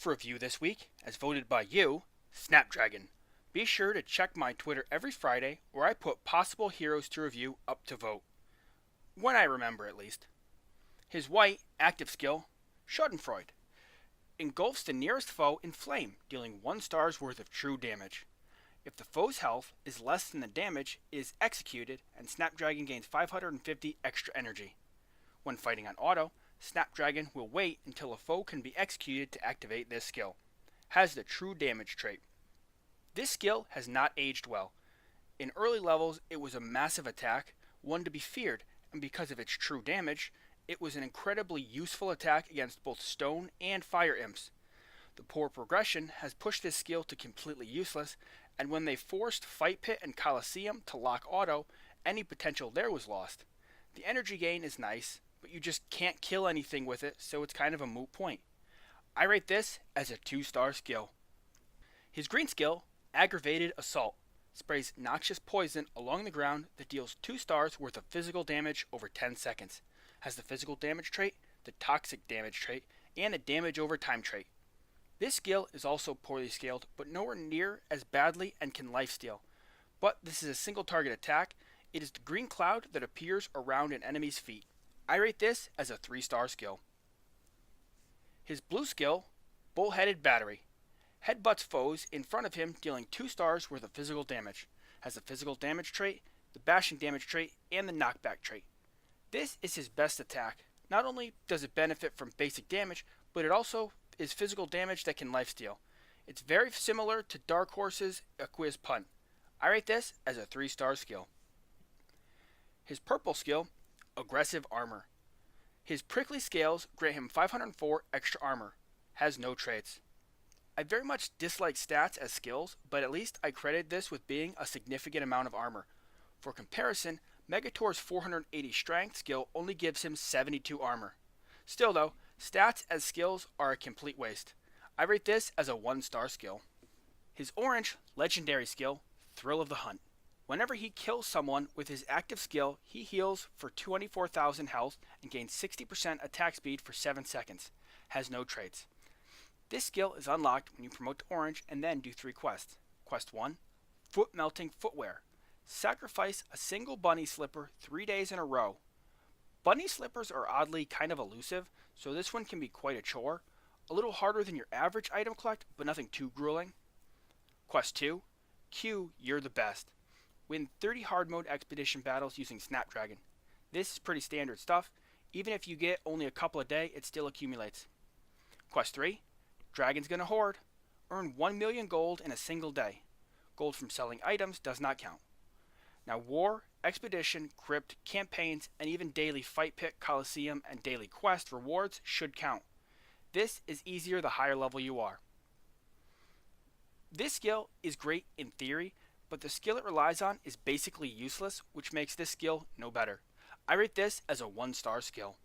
for review this week, as voted by you, Snapdragon. Be sure to check my Twitter every Friday where I put possible heroes to review up to vote. When I remember, at least. His white, active skill, Schadenfreude, engulfs the nearest foe in flame, dealing 1 star's worth of true damage. If the foe's health is less than the damage, it is executed and Snapdragon gains 550 extra energy. When fighting on auto, Snapdragon will wait until a foe can be executed to activate this skill. Has the true damage trait. This skill has not aged well. In early levels, it was a massive attack, one to be feared, and because of its true damage, it was an incredibly useful attack against both stone and fire imps. The poor progression has pushed this skill to completely useless, and when they forced Fight Pit and Coliseum to lock auto, any potential there was lost. The energy gain is nice, but you just can't kill anything with it, so it's kind of a moot point. I rate this as a 2-star skill. His green skill, Aggravated Assault, sprays noxious poison along the ground that deals 2 stars worth of physical damage over 10 seconds. Has the physical damage trait, the toxic damage trait, and the damage over time trait. This skill is also poorly scaled, but nowhere near as badly and can lifesteal. But this is a single target attack. It is the green cloud that appears around an enemy's feet. I rate this as a 3-star skill. His blue skill, Bullheaded Battery, headbutts foes in front of him, dealing 2 stars worth of physical damage. Has the physical damage trait, the bashing damage trait, and the knockback trait. This is his best attack. Not only does it benefit from basic damage, but it also is physical damage that can lifesteal. It's very similar to Dark Horse's Aqua's Punt. I rate this as a 3-star skill. His purple skill, Aggressive Armor. His prickly scales grant him 504 extra armor. Has no traits. I very much dislike stats as skills, but at least I credit this with being a significant amount of armor. For comparison, Megator's 480 strength skill only gives him 72 armor. Still though, stats as skills are a complete waste. I rate this as a 1-star skill. His orange, legendary skill, Thrill of the Hunt. Whenever he kills someone with his active skill, he heals for 24,000 health and gains 60% attack speed for 7 seconds. Has no traits. This skill is unlocked when you promote to orange and then do 3 quests. Quest 1, Foot Melting Footwear. Sacrifice a single bunny slipper 3 days in a row. Bunny slippers are oddly kind of elusive, so this one can be quite a chore. A little harder than your average item collect, but nothing too grueling. Quest 2, Q, You're the Best. Win 30 hard mode expedition battles using Snapdragon. This is pretty standard stuff. Even if you get only a couple a day, it still accumulates. Quest 3, Dragon's Gonna Hoard. Earn 1 million gold in a single day. Gold from selling items does not count. Now War, Expedition, Crypt, Campaigns, and even daily Fight Pit, Coliseum, and daily quest rewards should count. This is easier the higher level you are. This skill is great in theory, but the skill it relies on is basically useless, which makes this skill no better. I rate this as a 1-star skill.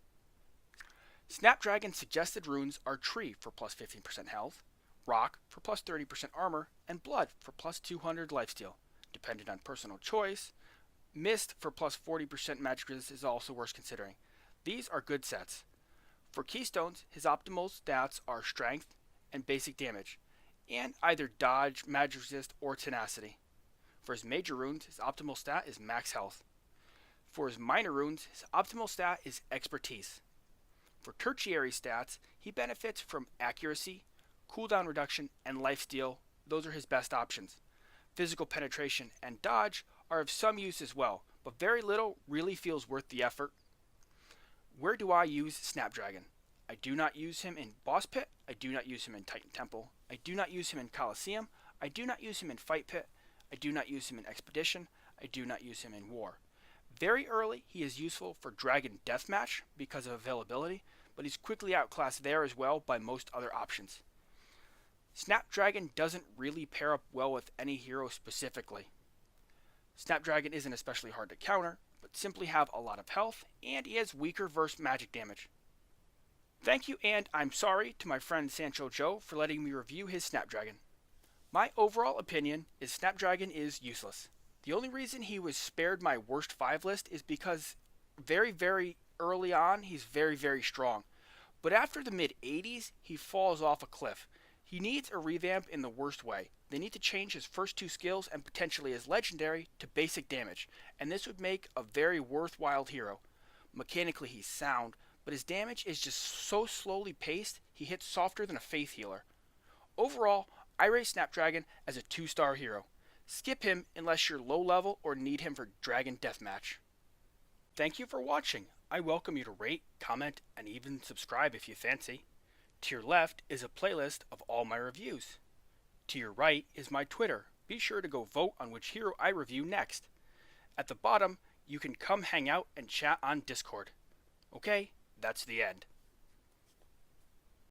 Snapdragon's suggested runes are Tree for plus 15% health, Rock for plus 30% armor, and Blood for plus 200 lifesteal. Dependent on personal choice, Mist for plus 40% magic resist is also worth considering. These are good sets. For keystones, his optimal stats are Strength and Basic Damage, and either Dodge, Magic Resist, or Tenacity. For his major runes, his optimal stat is Max Health. For his minor runes, his optimal stat is Expertise. For tertiary stats, he benefits from Accuracy, Cooldown Reduction, and Lifesteal. Those are his best options. Physical Penetration and Dodge are of some use as well, but very little really feels worth the effort. Where do I use Snapdragon? I do not use him in Boss Pit, I do not use him in Titan Temple, I do not use him in Coliseum, I do not use him in Fight Pit, I do not use him in Expedition, I do not use him in War. Very early, he is useful for Dragon Deathmatch because of availability, but he's quickly outclassed there as well by most other options. Snapdragon doesn't really pair up well with any hero specifically. Snapdragon isn't especially hard to counter, but simply have a lot of health, and he has weaker versus magic damage. Thank you, and I'm sorry to my friend Sancho Joe for letting me review his Snapdragon. My overall opinion is Snapdragon is useless. The only reason he was spared my worst 5 list is because very early on he's very strong. But after the mid 80s he falls off a cliff. He needs a revamp in the worst way. They need to change his first two skills and potentially his legendary to basic damage, and this would make a very worthwhile hero. Mechanically he's sound, but his damage is just so slowly paced, he hits softer than a faith healer. Overall, I rate Snapdragon as a 2-star hero. Skip him unless you're low level or need him for Dragon Deathmatch. Thank you for watching. I welcome you to rate, comment, and even subscribe if you fancy. To your left is a playlist of all my reviews. To your right is my Twitter. Be sure to go vote on which hero I review next. At the bottom, you can come hang out and chat on Discord. Okay, that's the end.